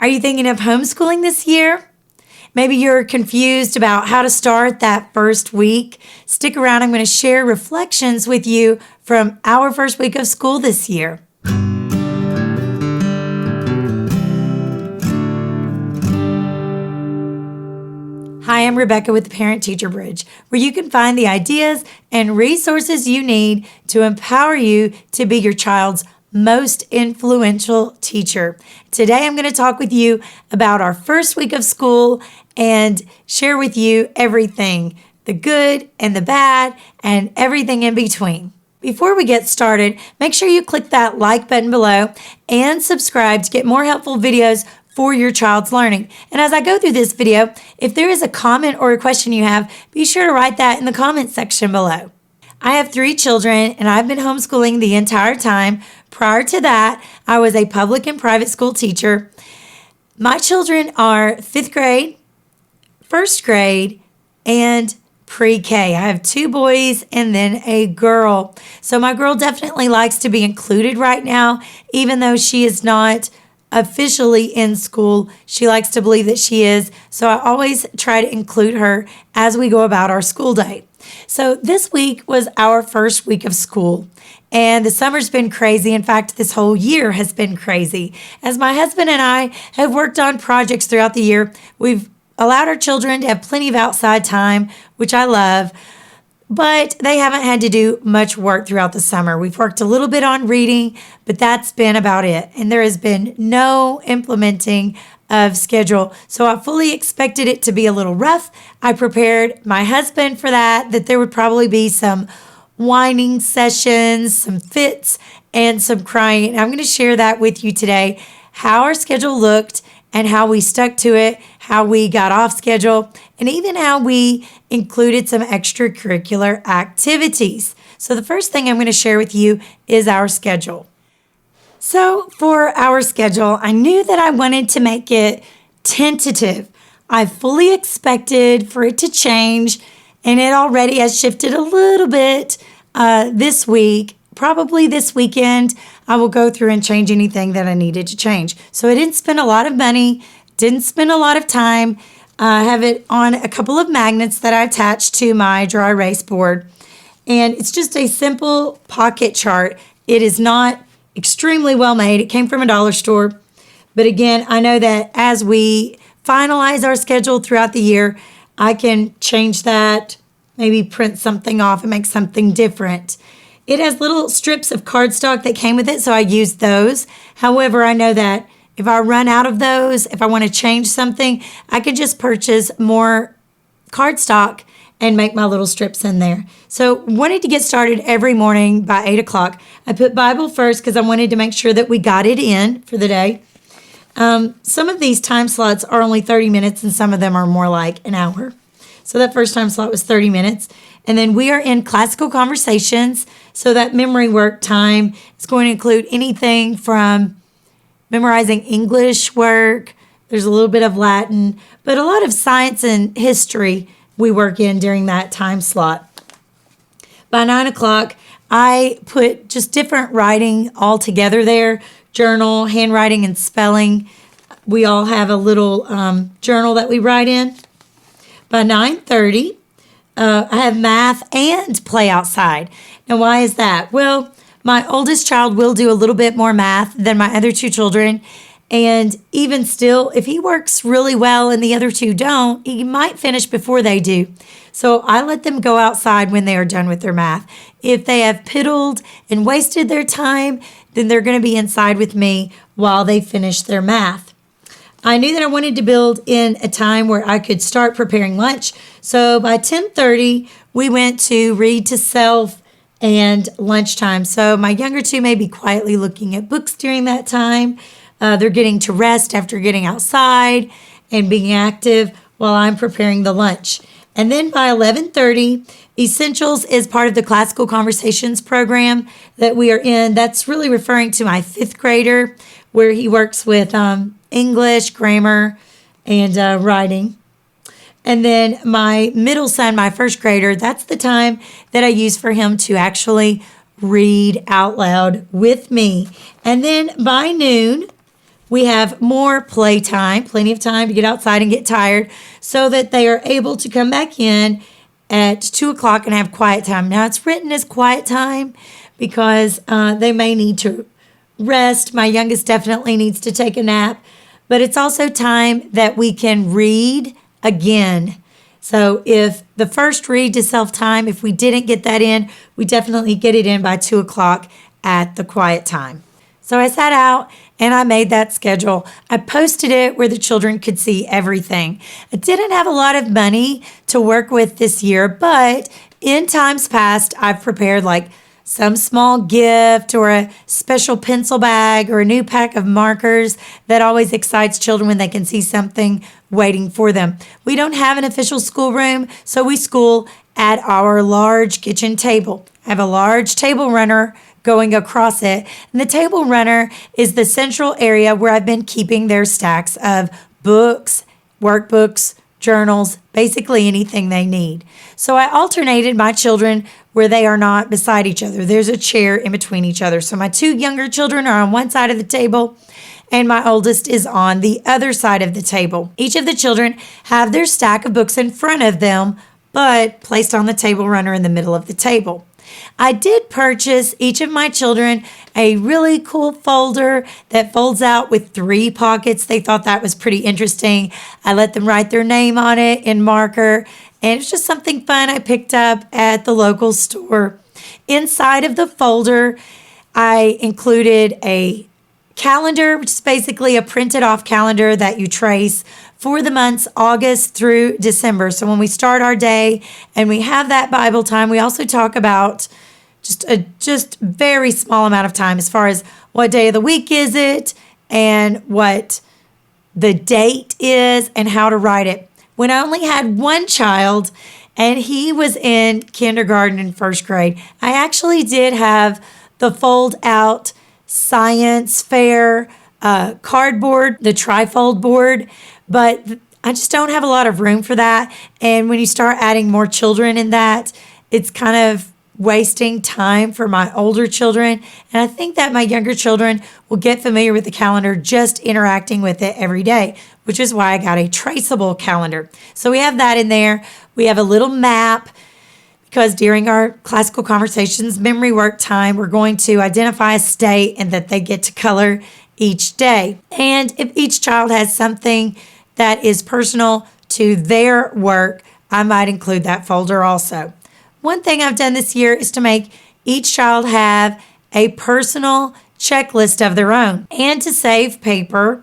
Are you thinking of homeschooling this year? Maybe you're confused about how to start that first week. Stick around. I'm going to share reflections with you from our first week of school this year. Hi, I'm Rebecca with the Parent Teacher Bridge, where you can find the ideas and resources you need to empower you to be your child's most influential teacher. Today, I'm going to talk with you about our first week of school and share with you everything, the good and the bad and everything in between. Before we get started, make sure you click that like button below and subscribe to get more helpful videos for your child's learning. And as I go through this video, if there is a comment or a question you have, be sure to write that in the comment section below. I have 3 children and I've been homeschooling the entire time. Prior to that, I was a public and private school teacher. My children are 5th grade, 1st grade, and pre-K. I have 2 boys and then a girl. So my girl definitely likes to be included right now, even though she is not officially in school. She likes to believe that she is. So I always try to include her as we go about our school day. So this week was our first week of school, and the summer's been crazy. In fact, this whole year has been crazy. As my husband and I have worked on projects throughout the year, we've allowed our children to have plenty of outside time, which I love, but they haven't had to do much work throughout the summer. We've worked a little bit on reading, but that's been about it. And there has been no implementing of schedule. So I fully expected it to be a little rough. I prepared my husband for that there would probably be some whining sessions, some fits, and some crying. And I'm going to share that with you today, how our schedule looked and how we stuck to it, how we got off schedule, and even how we included some extracurricular activities. So the first thing I'm going to share with you is our schedule. So for our schedule, I knew that I wanted to make it tentative. I fully expected for it to change, and it already has shifted a little bit this week. Probably this weekend, I will go through and change anything that I needed to change. So I didn't spend a lot of money, didn't spend a lot of time. I have it on a couple of magnets that I attached to my dry erase board. And it's just a simple pocket chart. It is not extremely well made. It came from a dollar store. But again, I know that as we finalize our schedule throughout the year, I can change that, maybe print something off and make something different. It has little strips of cardstock that came with it, so I used those. However, I know that if I run out of those, if I want to change something, I could just purchase more cardstock and make my little strips in there. So wanted to get started every morning by 8 o'clock. I put Bible first because I wanted to make sure that we got it in for the day. Some of these time slots are only 30 minutes and some of them are more like an hour. So that first time slot was 30 minutes. And then we are in classical conversations. So that memory work time is going to include anything from memorizing English work. There's a little bit of Latin, but a lot of science and history we work in during that time slot. By 9 o'clock, I put just different writing all together there. Journal, handwriting, and spelling. We all have a little journal that we write in. By 9:30, I have math and play outside. Now, why is that? Well, my oldest child will do a little bit more math than my other 2 children. And even still, if he works really well and the other 2 don't, he might finish before they do. So I let them go outside when they are done with their math. If they have piddled and wasted their time, then they're going to be inside with me while they finish their math. I knew that I wanted to build in a time where I could start preparing lunch. So by 10:30, we went to read to self and lunchtime. So my younger 2 may be quietly looking at books during that time. They're getting to rest after getting outside and being active while I'm preparing the lunch. And then by 11:30, Essentials is part of the Classical Conversations program that we are in. That's really referring to my 5th grader, where he works with English, grammar, and writing. And then my middle son, my 1st grader, that's the time that I use for him to actually read out loud with me. And then by noon, We have more playtime, plenty of time to get outside and get tired so that they are able to come back in at 2 o'clock and have quiet time. Now, it's written as quiet time because they may need to rest. My youngest definitely needs to take a nap, but it's also time that we can read again. So if the first read to self-time, if we didn't get that in, we definitely get it in by 2 o'clock at the quiet time. So I sat out and I made that schedule. I posted it where the children could see everything. I didn't have a lot of money to work with this year, but in times past, I've prepared like some small gift or a special pencil bag or a new pack of markers that always excites children when they can see something waiting for them. We don't have an official schoolroom, so we school at our large kitchen table. I have a large table runner going across it, and the table runner is the central area where I've been keeping their stacks of books, workbooks, journals, basically anything they need. So I alternated my children where they are not beside each other. There's a chair in between each other. So my two younger children are on one side of the table and my oldest is on the other side of the table. Each of the children have their stack of books in front of them, but placed on the table runner in the middle of the table. I did purchase each of my children a really cool folder that folds out with 3 pockets. They thought that was pretty interesting. I let them write their name on it in marker, and it's just something fun I picked up at the local store. Inside of the folder, I included a calendar, which is basically a printed off calendar that you trace for the months August through December. So when we start our day and we have that Bible time, we also talk about just very small amount of time as far as what day of the week is it and what the date is and how to write it. When I only had one child and he was in kindergarten and first grade, I actually did have the fold out science fair cardboard, the trifold board, but I just don't have a lot of room for that. And when you start adding more children in that, it's kind of wasting time for my older children. And I think that my younger children will get familiar with the calendar just interacting with it every day, which is why I got a traceable calendar. So we have that in there. We have a little map because during our classical conversations memory work time, we're going to identify a state and that they get to color each day. And if each child has something that is personal to their work, I might include that folder also. One thing I've done this year is to make each child have a personal checklist of their own. And to save paper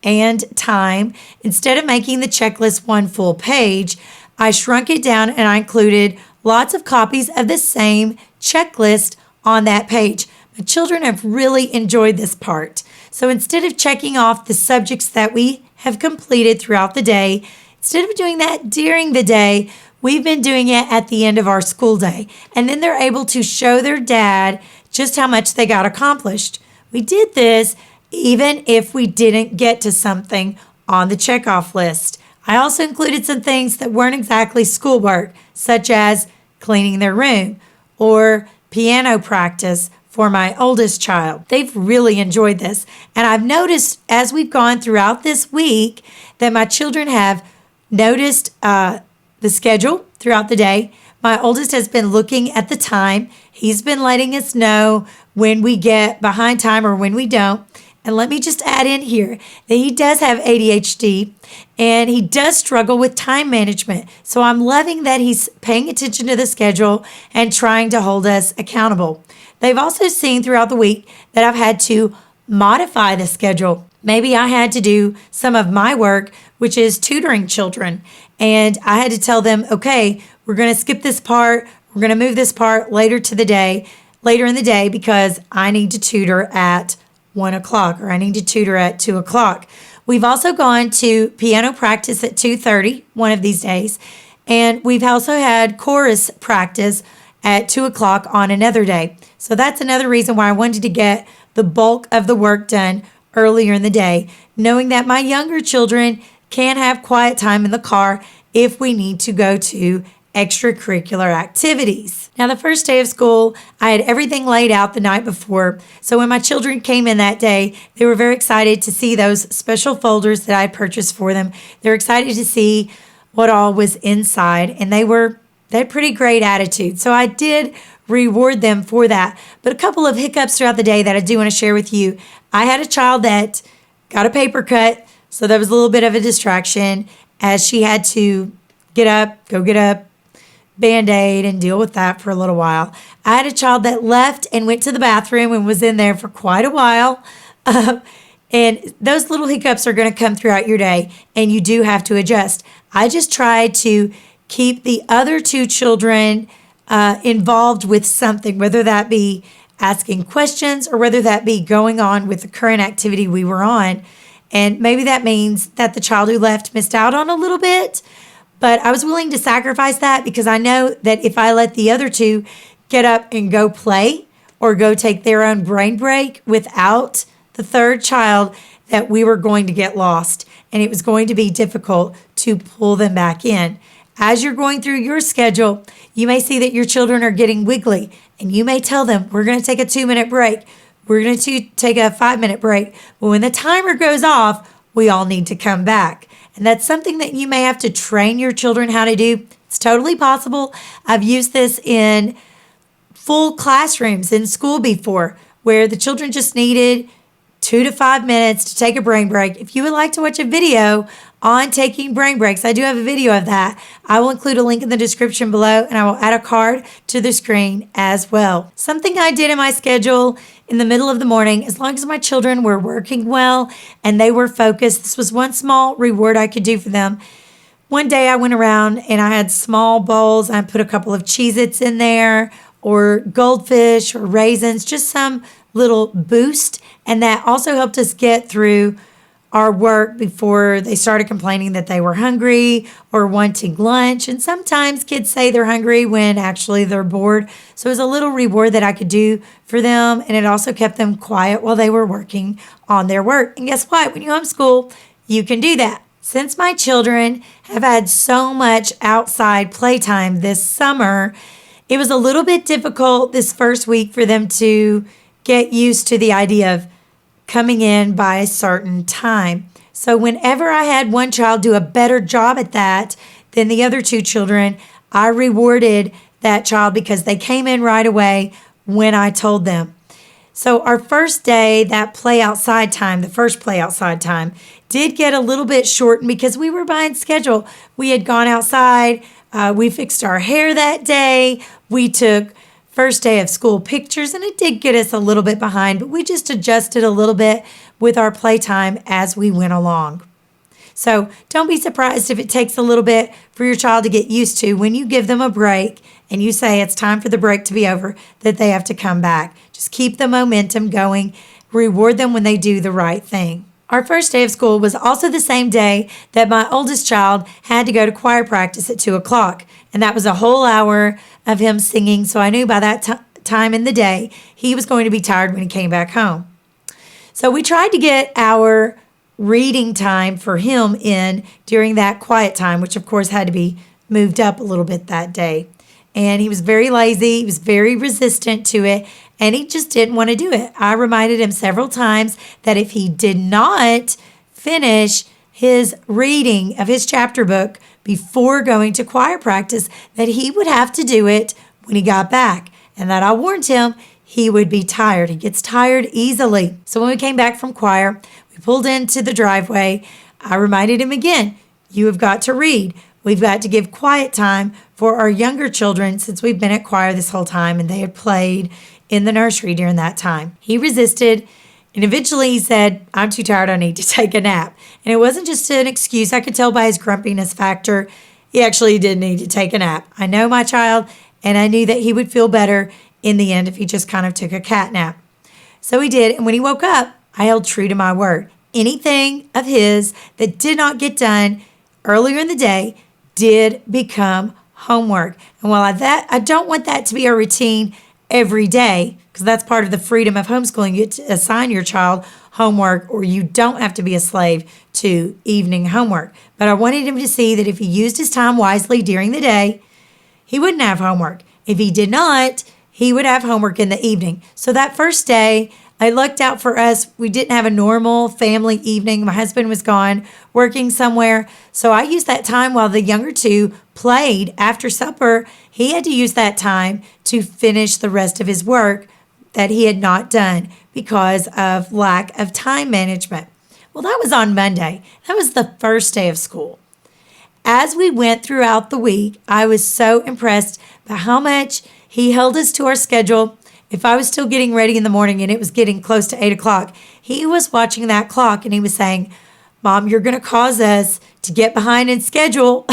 and time, instead of making the checklist one full page, I shrunk it down and I included lots of copies of the same checklist on that page. My children have really enjoyed this part. So instead of checking off the subjects that we have completed throughout the day, instead of doing that during the day, we've been doing it at the end of our school day. And then they're able to show their dad just how much they got accomplished. We did this even if we didn't get to something on the checkoff list. I also included some things that weren't exactly schoolwork, such as cleaning their room or piano practice for my oldest child. They've really enjoyed this. And I've noticed as we've gone throughout this week that my children have noticed the schedule throughout the day. My oldest has been looking at the time. He's been letting us know when we get behind time or when we don't. And let me just add in here that he does have ADHD and he does struggle with time management. So I'm loving that he's paying attention to the schedule and trying to hold us accountable. They've also seen throughout the week that I've had to modify the schedule. Maybe I had to do some of my work, which is tutoring children. And I had to tell them, okay, we're going to skip this part. We're going to move this part later in the day because I need to tutor at 1 o'clock or I need to tutor at 2 o'clock. We've also gone to piano practice at 2:30 one of these days. And we've also had chorus practice at 2 o'clock on another day. So that's another reason why I wanted to get the bulk of the work done earlier in the day, knowing that my younger children can have quiet time in the car if we need to go to extracurricular activities. Now, the first day of school, I had everything laid out the night before. So when my children came in that day, they were very excited to see those special folders that I had purchased for them. They were excited to see what all was inside, and they had pretty great attitude. So I did reward them for that. But a couple of hiccups throughout the day that I do want to share with you. I had a child that got a paper cut, so that was a little bit of a distraction as she had to go get a Band-Aid and deal with that for a little while. I had a child that left and went to the bathroom and was in there for quite a while. And those little hiccups are going to come throughout your day, and you do have to adjust. I just tried to keep the other two children involved with something, whether that be asking questions or whether that be going on with the current activity we were on. And maybe that means that the child who left missed out on a little bit, but I was willing to sacrifice that because I know that if I let the other two get up and go play or go take their own brain break without the third child, that we were going to get lost and it was going to be difficult to pull them back in. As you're going through your schedule, you may see that your children are getting wiggly, and you may tell them, we're going to take a 2-minute break. We're going to take a 5-minute break. But when the timer goes off, we all need to come back. And that's something that you may have to train your children how to do. It's totally possible. I've used this in full classrooms in school before, where the children just needed 2 to 5 minutes to take a brain break. If you would like to watch a video on taking brain breaks, I do have a video of that. I will include a link in the description below, and I will add a card to the screen as well. Something I did in my schedule in the middle of the morning, as long as my children were working well and they were focused, this was one small reward I could do for them. One day I went around and I had small bowls. I put a couple of Cheez-Its in there, or goldfish or raisins, just some little boost. And that also helped us get through our work before they started complaining that they were hungry or wanting lunch. And sometimes kids say they're hungry when actually they're bored. So it was a little reward that I could do for them. And it also kept them quiet while they were working on their work. And guess what? When you homeschool, you can do that. Since my children have had so much outside playtime this summer, it was a little bit difficult this first week for them to get used to the idea of coming in by a certain time. So whenever I had one child do a better job at that than the other two children, I rewarded that child because they came in right away when I told them. So our first day, that play outside time, the first play outside time, did get a little bit shortened because we were behind schedule. We had gone outside. We fixed our hair that day. We took first day of school pictures, and it did get us a little bit behind, but we just adjusted a little bit with our playtime as we went along. So don't be surprised if it takes a little bit for your child to get used to when you give them a break and you say it's time for the break to be over, that they have to come back. Just keep the momentum going. Reward them when they do the right thing. Our first day of school was also the same day that my oldest child had to go to choir practice at 2 o'clock. And that was a whole hour of him singing. So I knew by that time in the day, he was going to be tired when he came back home. So we tried to get our reading time for him in during that quiet time, which of course had to be moved up a little bit that day. And he was very lazy. He was very resistant to it. And he just didn't want to do it. I reminded him several times that if he did not finish his reading of his chapter book before going to choir practice, that he would have to do it when he got back. And that I warned him he would be tired. He gets tired easily. So when we came back from choir, we pulled into the driveway. I reminded him again, you have got to read. We've got to give quiet time for our younger children since we've been at choir this whole time and they had played in the nursery during that time. He resisted, and eventually he said, I'm too tired, I need to take a nap. And it wasn't just an excuse. I could tell by his grumpiness factor, he actually did need to take a nap. I know my child, and I knew that he would feel better in the end if he just kind of took a cat nap. So he did, and when he woke up, I held true to my word. Anything of his that did not get done earlier in the day did become homework. And while I don't want that to be a routine every day, because that's part of the freedom of homeschooling. You get to assign your child homework, or you don't have to be a slave to evening homework. But I wanted him to see that if he used his time wisely during the day, he wouldn't have homework. If he did not, he would have homework in the evening. So that first day, I lucked out for us. We didn't have a normal family evening. My husband was gone working somewhere. So I used that time while the younger two played after supper. He had to use that time to finish the rest of his work that he had not done because of lack of time management. Well, that was on Monday. That was the first day of school. As we went throughout the week, I was so impressed by how much he held us to our schedule. If I was still getting ready in the morning and it was getting close to 8 o'clock, he was watching that clock and he was saying, Mom, you're going to cause us to get behind in schedule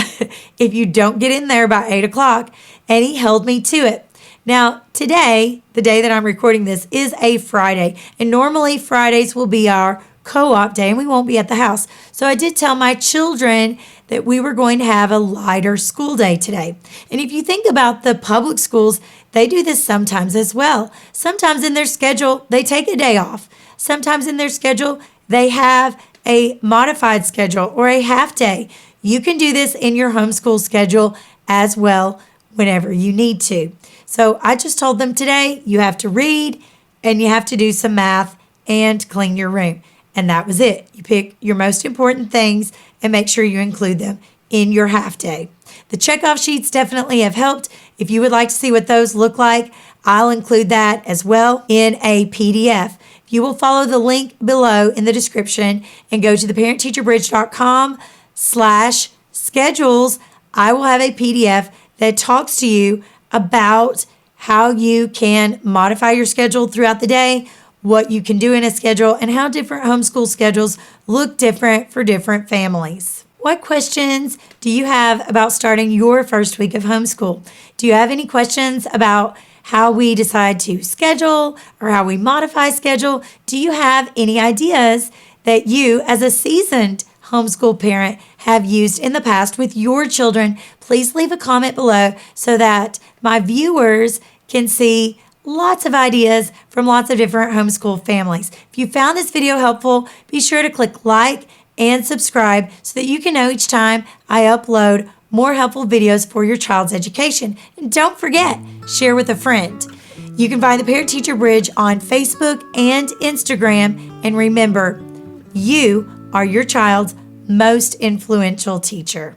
if you don't get in there by 8 o'clock. And he held me to it. Now, today, the day that I'm recording this, is a Friday. And normally Fridays will be our co-op day and we won't be at the house. So I did tell my children that we were going to have a lighter school day today. And if you think about the public schools, they do this sometimes as well. Sometimes in their schedule, they take a day off. Sometimes in their schedule, they have a modified schedule or a half day. You can do this in your homeschool schedule as well whenever you need to. So I just told them today, you have to read and you have to do some math and clean your room. And that was it. You pick your most important things and make sure you include them in your half day. The checkoff sheets definitely have helped. If you would like to see what those look like, I'll include that as well in a PDF. You will follow the link below in the description and go to theparentteacherbridge.com/schedules. I will have a PDF that talks to you about how you can modify your schedule throughout the day, what you can do in a schedule, and how different homeschool schedules look different for different families. What questions do you have about starting your first week of homeschool? Do you have any questions about how we decide to schedule or how we modify schedule? Do you have any ideas that you, as a seasoned homeschool parent, have used in the past with your children? Please leave a comment below so that my viewers can see lots of ideas from lots of different homeschool families. If you found this video helpful, be sure to click like and subscribe so that you can know each time I upload more helpful videos for your child's education. And don't forget, share with a friend. You can find the Parent Teacher Bridge on Facebook and Instagram. And remember, you are your child's most influential teacher.